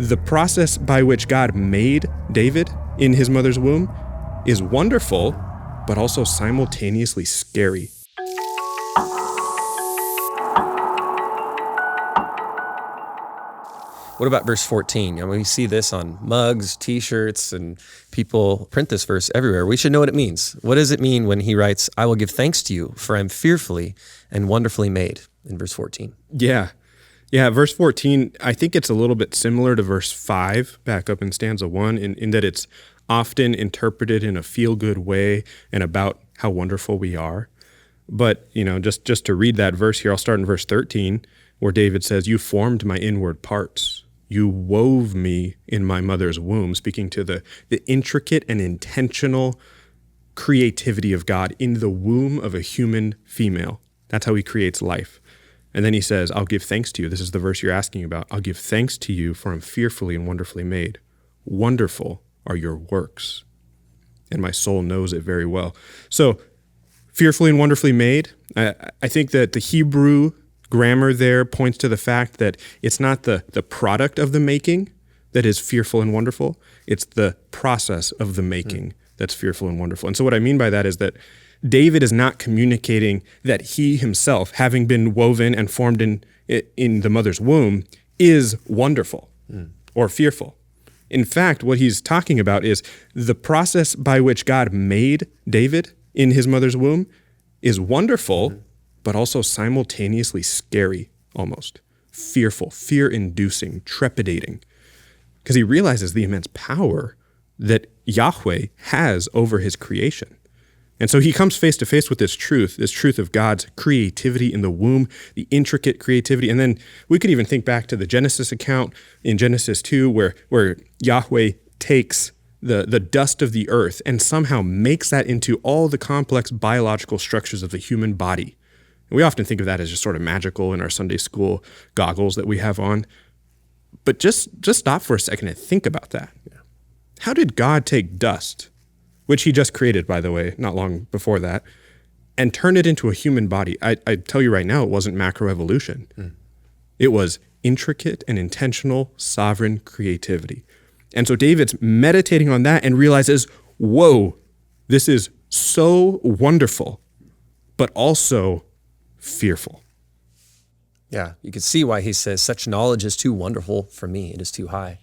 the process by which God made David in his mother's womb is wonderful, but also simultaneously scary. What about verse 14? I mean, we see this on mugs, T-shirts, and people print this verse everywhere. We should know what it means. What does it mean when he writes, I will give thanks to you, for I am fearfully and wonderfully made, in verse 14? Yeah, verse 14, I think it's a little bit similar to verse 5, back up in stanza 1, in that it's often interpreted in a feel-good way and about how wonderful we are. But, just to read that verse here, I'll start in verse 13, where David says, you formed my inward parts. You wove me in my mother's womb, speaking to the intricate and intentional creativity of God in the womb of a human female. That's how he creates life. And then he says, I'll give thanks to you. This is the verse you're asking about. I'll give thanks to you, for I'm fearfully and wonderfully made. Wonderful are your works. And my soul knows it very well. So, fearfully and wonderfully made, I think that the Hebrew grammar there points to the fact that it's not the product of the making that is fearful and wonderful. It's the process of the making that's fearful and wonderful. And so what I mean by that is that David is not communicating that he himself, having been woven and formed in the mother's womb, is wonderful or fearful. In fact, what he's talking about is the process by which God made David in his mother's womb is wonderful, but also simultaneously scary, almost. Fearful, fear-inducing, trepidating. Because he realizes the immense power that Yahweh has over his creation. And so he comes face to face with this truth of God's creativity in the womb, the intricate creativity. And then we could even think back to the Genesis account in Genesis 2, where Yahweh takes the dust of the earth and somehow makes that into all the complex biological structures of the human body. And we often think of that as just sort of magical in our Sunday school goggles that we have on. But just stop for a second and think about that. Yeah. How did God take dust, which he just created, by the way, not long before that, and turn it into a human body? I tell you right now, it wasn't macroevolution. It was intricate and intentional sovereign creativity. And so David's meditating on that and realizes, whoa, this is so wonderful, but also fearful. Yeah, you can see why he says, such knowledge is too wonderful for me. It is too high.